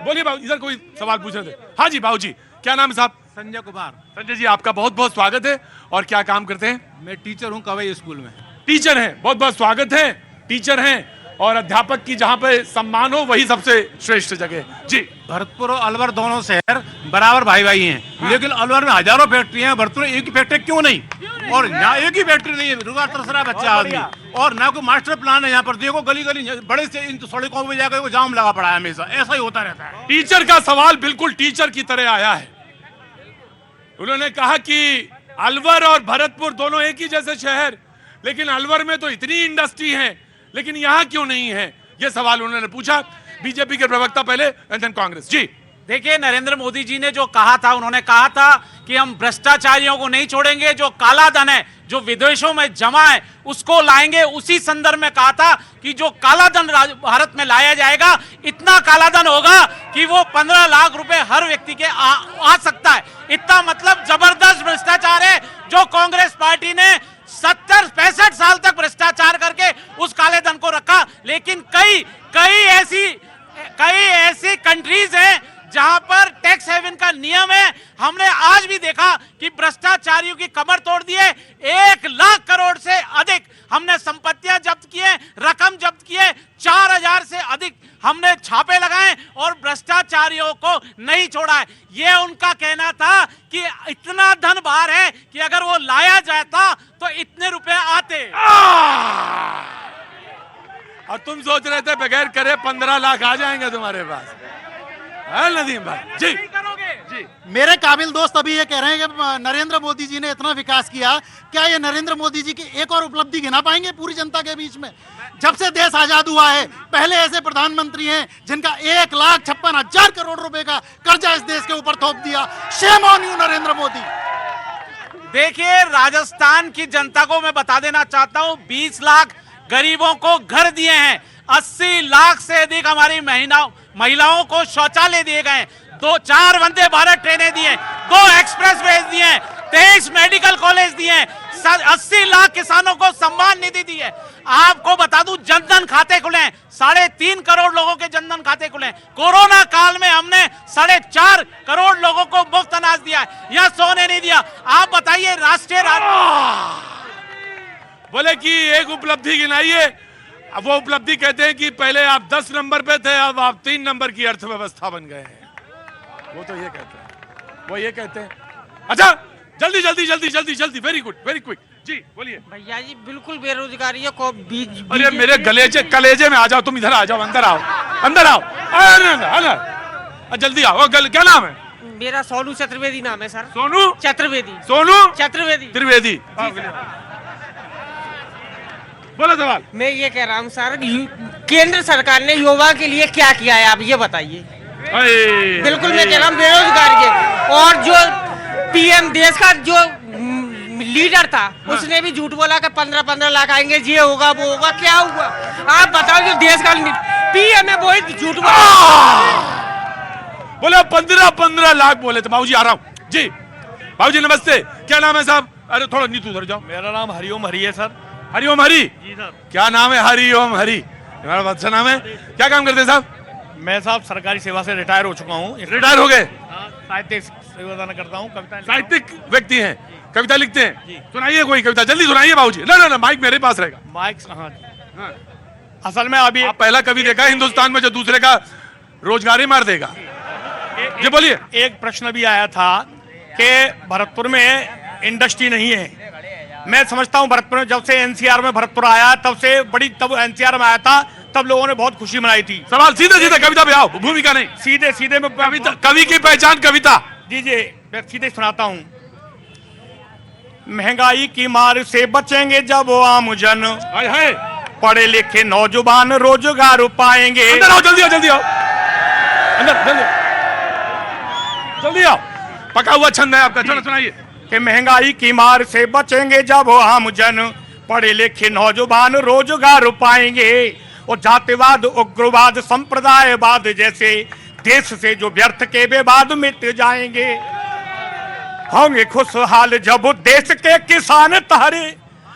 बोलिए बाबू, इधर कोई सवाल पूछ रहे थे। हाँ जी बाबू जी, क्या नाम है साहब? संजय कुमार। संजय जी, आपका बहुत बहुत स्वागत है। और क्या काम करते हैं? मैं टीचर हूँ कवई स्कूल में। टीचर हैं, बहुत बहुत स्वागत है। टीचर हैं और अध्यापक की जहाँ पे सम्मान हो वही सबसे श्रेष्ठ जगह जी। भरतपुर और अलवर दोनों शहर बराबर भाई भाई हैं, लेकिन अलवर में हजारों फैक्ट्री हैं, भरतपुर में एक ही फैक्ट्री क्यों नहीं? और यहाँ एक ही फैक्ट्री नहीं है, रोजगार तरस रहा बच्चा आदमी, और ना कोई मास्टर प्लान है। यहाँ पर देखो गली गली बड़े से इन सड़कों में जाकर जाम लगा पड़ा है, हमेशा ऐसा ही होता रहता है। टीचर का सवाल बिल्कुल टीचर की तरह आया है। उन्होंने कहा कि अलवर और भरतपुर दोनों एक ही जैसे शहर, लेकिन अलवर में तो इतनी इंडस्ट्री है लेकिन यहाँ क्यों नहीं है, ये सवाल उन्होंने पूछा। बीजेपी के प्रवक्ता पहले एंड देन कांग्रेस जी। देखिए, नरेंद्र मोदी जी ने जो कहा था, उन्होंने कहा था कि हम भ्रष्टाचारियों को नहीं छोड़ेंगे, जो काला धन है जो विदेशों में जमा है उसको लाएंगे। उसी संदर्भ में कहा था कि जो काला धन भारत में लाया जाएगा, इतना काला धन होगा कि वो 15 लाख रुपए हर व्यक्ति के आ सकता है। इतना मतलब जबरदस्त भ्रष्टाचार है जो कांग्रेस पार्टी ने 65 साल तक भ्रष्टाचार करके उस काले धन को रखा। लेकिन कई ऐसी कंट्रीज हैं जहां पर टैक्स हेवन का नियम है। हमने आज भी देखा कि भ्रष्टाचारियों की कमर तोड़ दी है। 1 लाख करोड़ से अधिक हमने संपत्तियां जब्त की है, रकम जब्त की है, 4000 से अधिक हमने छापे लगाए और भ्रष्टाचारियों को नहीं छोड़ा है। ये उनका कहना था कि इतना धन बाहर है कि अगर वो लाया जाता तो इतने रुपए आते। और तुम सोच रहे थे बगैर करे 15 लाख आ जाएंगे तुम्हारे पास, है नदीम भाई जी? जी, मेरे काबिल दोस्त अभी ये कह रहे हैं कि नरेंद्र मोदी जी ने इतना विकास किया, क्या ये नरेंद्र मोदी जी की एक और उपलब्धि गिना पाएंगे पूरी जनता के बीच में? जब से देश आजाद हुआ है, पहले ऐसे प्रधानमंत्री हैं जिनका 1,56,000 करोड़ रुपए का कर्जा इस देश के ऊपर थोप दिया। Shame on you Narendra Modi. देखिए, राजस्थान की जनता को मैं बता देना चाहता हूं, 20 लाख गरीबों को घर दिए हैं, 80 लाख से अधिक हमारी महिलाओं को शौचालय दिए गए, 4 वंदे भारत ट्रेनें दी हैं, 2 एक्सप्रेस वेज दिए हैं, 23 मेडिकल कॉलेज दिए हैं, 80 लाख किसानों को सम्मान निधि दी है। आपको बता दूं, जनधन खाते खुले हैं, 3.5 करोड़ लोगों के जनधन खाते खुले हैं। कोरोना काल में हमने 4.5 करोड़ लोगों को मुफ्त अनाज दिया है, यह सोने नहीं दिया। आप बताइए, राष्ट्रीय बोले कि एक उपलब्धि गिनाइए। अब वो उपलब्धि कहते हैं कि पहले आप 10 नंबर पे थे, अब आप 3 नंबर की अर्थव्यवस्था बन गए हैं। वो तो ये कहते हैं, वो ये कहते हैं। अच्छा, जल्दी जल्दी जल्दी जल्दी जल्दी, वेरी गुड, वेरी क्विक जी, बोलिए। भैया जी, बिल्कुल बेरोजगारी है को बीज। अरे मेरे कलेजे में आ जाओ, तुम इधर आ जाओ, अंदर आओ, अंदर आओ, जल्दी आओ। क्या नाम है? मेरा सोनू चतुर्वेदी नाम है सर। सोनू चतुर्वेदी। सोनू चतुर्वेदी। त्रिवेदी। बोलो सवाल। मैं ये कह रहा हूँ सर, केंद्र सरकार ने युवा के लिए क्या किया है, आप ये बताइए। बिल्कुल मैं कह रहा हूँ बेरोजगारी है। और जो पीएम देश का जो लीडर था, उसने भी झूठ बोला कि 15-15 लाख आएंगे, ये होगा वो होगा। क्या हुआ आप बताओ? जो देश का पीएम है वो ही झूठ बोला। 15 लाख बोले थे। बाबूजी आ रहा हूँ जी। बाबूजी नमस्ते, क्या नाम है साहब? अरे थोड़ा नीतू उधर जाओ। मेरा नाम हरिओम हरि है सर। हरिओम हरि जी सर। क्या नाम है? हरिओम हरि, हमारा अच्छा नाम है। क्या काम करते हैं साहब? मैं साहब सरकारी सेवा से रिटायर हो चुका हूँ। रिटायर हो गए? साहित्यिक सेवादान करता हूँ, कविता। साहित्यिक व्यक्ति हैं, कविता लिखते हैं। सुनाइए कोई कविता, जल्दी सुनाइए बाबूजी। ना माइक मेरे पास रहेगा। माइक हाँ। असल में अभी आप पहला कवि देखा हिंदुस्तान में जो दूसरे का रोजगार ही मार देगा। जी बोलिए। एक प्रश्न भी आया था कि भरतपुर में इंडस्ट्री नहीं है। मैं समझता हूँ भरतपुर में जब से एनसीआर में भरतपुर आया तब से तब एनसीआर में आया था, तब लोगों ने बहुत खुशी मनाई थी। सवाल सीधे सीधे कविता पे आओ, भूमिका नहीं। सीधे सीधे में कविता, कवि की पहचान कविता। जी मैं सीधे सुनाता हूँ। महंगाई की मार से बचेंगे जब आम जन, पढ़े लिखे नौजवान रोजगार पाएंगे। अंदर आओ, जल्दी आओ, जल्दी आओ, अंदर जल्दी आओ। पका हुआ छंद है आपका, चलो सुनाइए। कि महंगाई की मार से बचेंगे जब आम जन, पढ़े लिखे नौजवान रोजगार पाएंगे। और जातिवाद, उग्रवाद, संप्रदायवाद जैसे देश से जो व्यर्थ के विवाद मिट जाएंगे। होंगे खुशहाल जब देश के किसान तारे,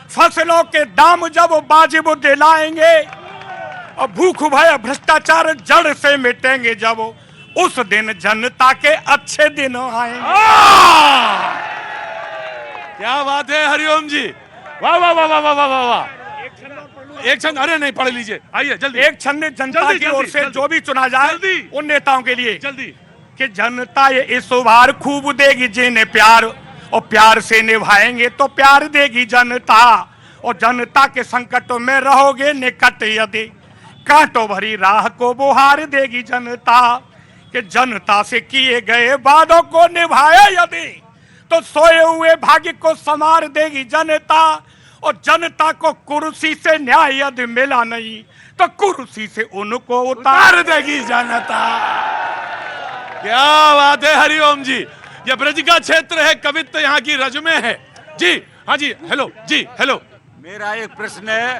फसलों के दाम जब वाजिब दिलाएंगे। और भूख भय भ्रष्टाचार जड़ से मिटेंगे जब उस दिन जनता के अच्छे दिन आए। क्या बात है हरिओम जी, वाह वाह वाह वाह वाह वाह वाह वाह। एक छंद, अरे नहीं पढ़ लीजिए, आइए जल्दी। एक छंद जनता जल्दी, की ओर जल्दी, से जल्दी। जो भी चुना जाए जल्दी। उन नेताओं के लिए जल्दी। कि जनता ये इस बार खूब देगी जिन्हें प्यार, और प्यार से निभाएंगे तो प्यार देगी जनता, और जनता के संकटों में रहोगे निकट यदि कांटों भरी राह को बुहार देगी जनता, कि जनता से किए गए वादों को निभाए यदि तो सोए हुए भाग्य को संवार देगी जनता, और जनता को कुर्सी से न्याय यदि मिला नहीं तो कुर्सी से उनको उतार देगी जनता। क्या बात है हरिओम जी, ये ब्रज का क्षेत्र है, कवित्व यहाँ की रज में है जी। हाँ जी, हेलो जी, हेलो। मेरा एक प्रश्न है,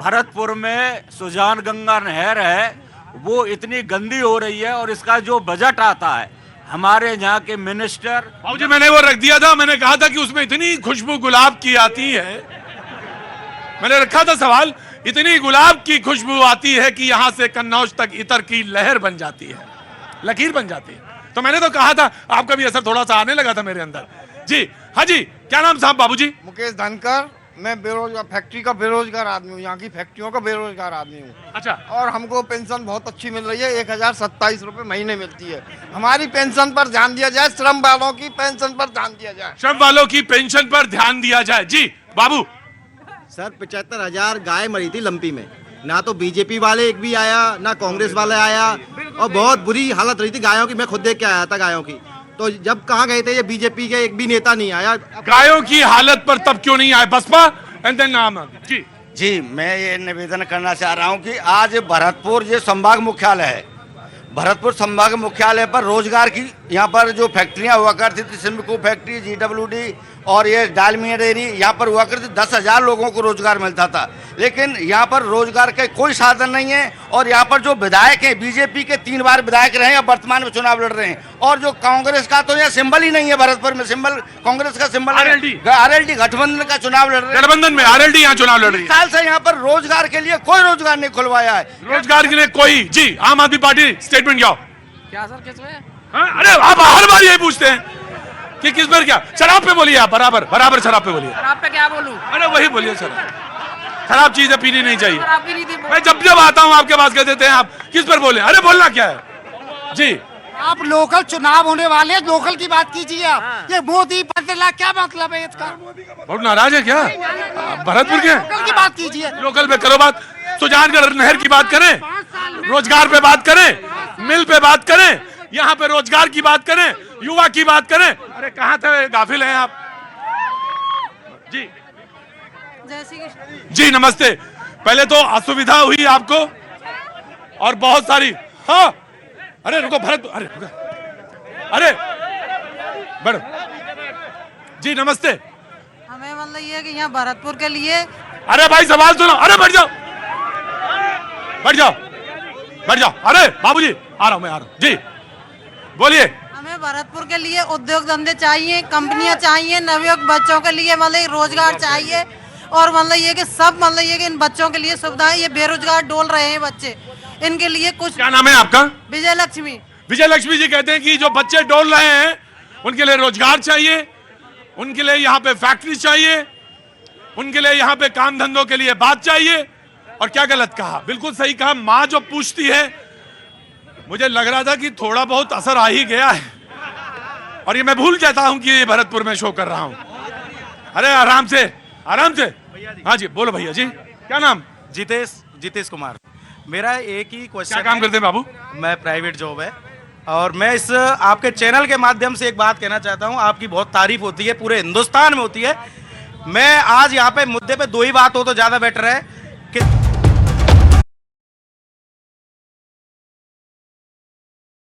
भरतपुर में सुजान गंगा नहर है, वो इतनी गंदी हो रही है, और इसका जो बजट आता है हमारे यहाँ के मिनिस्टर। बाबू जी मैंने वो रख दिया था, मैंने कहा था कि उसमें इतनी खुशबू गुलाब की आती है, मैंने रखा था सवाल, इतनी गुलाब की खुशबू आती है कि यहाँ से कन्नौज तक इतर की लहर बन जाती है, लकीर बन जाती है। तो मैंने तो कहा था, आपका भी असर थोड़ा सा आने लगा था मेरे अंदर जी। हाँ जी, क्या नाम साहब? बाबूजी मुकेश धनकर, मैं बेरोजगार, फैक्ट्री का बेरोजगार आदमी हूँ, यहाँ की फैक्ट्रियों का बेरोजगार आदमी हूँ। अच्छा, और हमको पेंशन बहुत अच्छी मिल रही है, 1027 रुपये महीने मिलती है। हमारी पेंशन पर ध्यान दिया जाए, श्रम वालों की पेंशन पर ध्यान दिया जाए। श्रम वालों की पेंशन पर ध्यान दिया जाए जी। बाबू सर 75,000 गाय मरी थी लंपी में, ना तो बीजेपी वाले एक भी आया, ना कांग्रेस वाले आया, और बहुत बुरी हालत रही थी गायों की। मैं खुद देख के आया था गायों की। तो जब कहाँ गए थे ये बीजेपी के एक भी नेता नहीं आया। गायों की हालत पर तब क्यों नहीं आए बसपा? एंड देन नाम जी। जी, मैं ये निवेदन करना चाह रहा हूँ कि आज भरतपुर ये संभाग मुख्यालय है, भरतपुर संभाग मुख्यालय पर रोजगार की यहाँ पर जो फैक्ट्रियाँ हुआ करती थी, सिम्को फैक्ट्री, GWD और ये डालमिया डेयरी, यहाँ पर हुआ करती, 10,000 लोगों को रोजगार मिलता था। लेकिन यहाँ पर रोजगार का कोई साधन नहीं है। और यहाँ पर जो विधायक हैं, बीजेपी के 3 बार विधायक रहे हैं, वर्तमान में चुनाव लड़ रहे हैं, और जो कांग्रेस का तो यहाँ सिंबल ही नहीं है, भरतपुर में सिंबल कांग्रेस का सिंबल RLD गठबंधन का चुनाव लड़ रहे हैं। गठबंधन में RLD यहाँ चुनाव लड़ रही है। साल से यहाँ पर रोजगार के लिए कोई रोजगार नहीं खुलवाया है। रोजगार के लिए कोई जी। आम आदमी पार्टी स्टेटमेंट क्या? क्या सर, किस में? अरे आप हर बार यही पूछते हैं कि किस पर क्या? शराब पे बोलिए आप, बराबर बराबर शराब पे बोलिए। शराब पे क्या बोलूं? अरे वही बोलिए, खराब चीजें पीनी नहीं चाहिए। शराब की नीति मैं जब जब आता हूँ आपके पास कह देते हैं आप किस पर बोले। अरे बोलना क्या है जी? आप लोकल चुनाव होने वाले हैं, लोकल की बात कीजिए आप। ये मोदी बदला, क्या मतलब है इसका? बहुत नाराज है क्या भरतपुर के? लोकल की बात कीजिए। लोकल पे करो बात, सुजानगढ़ नहर की बात करें, रोजगार पे बात करें, मिल पे बात करें, यहाँ पे रोजगार की बात करें, युवा की बात करें। अरे कहाँ थे, गाफिल हैं आप जी। जी नमस्ते। पहले तो असुविधा हुई आपको और बहुत सारी। हाँ अरे रुको भरत, अरे रुको, अरे बढ़ो जी। नमस्ते। हमें मतलब ये कि यहाँ भरतपुर के लिए। अरे भाई सवाल सुनो। अरे बैठ जाओ, बैठ जाओ, बैठ जाओ। अरे बाबूजी आ रहा हूं, मैं आ रहा हूं जी, बोलिए। हमें भरतपुर के लिए उद्योग धंधे चाहिए, कंपनियां चाहिए, नवयुवक बच्चों के लिए मतलब रोजगार चाहिए, और मतलब ये कि सब मतलब ये कि इन बच्चों के लिए सुविधाएं। ये बेरोजगार डोल रहे हैं बच्चे, इनके लिए कुछ। क्या नाम है आपका? विजय लक्ष्मी। विजय लक्ष्मी जी कहते हैं कि जो बच्चे डोल रहे हैं उनके लिए रोजगार चाहिए, उनके लिए यहाँ पे फैक्ट्री चाहिए, उनके लिए यहाँ पे काम धंधों के लिए बात चाहिए। और क्या गलत कहा? बिल्कुल सही कहा। माँ जो पूछती है, मुझे लग रहा था कि थोड़ा बहुत असर आ ही गया है, और ये मैं भूल जाता हूं कि ये भरतपुर में शो कर रहा हूं। अरे आराम से, आराम से। हाँ जी बोलो भैया जी, क्या नाम? जितेश कुमार। मेरा एक ही क्वेश्चन। क्या काम करते हैं बाबू? मैं प्राइवेट जॉब है, और मैं इस आपके चैनल के माध्यम से एक बात कहना चाहता हूं। आपकी बहुत तारीफ होती है, पूरे हिंदुस्तान में होती है। मैं आज यहाँ पे मुद्दे पे 2 ही बात हो तो ज्यादा बेटर है कि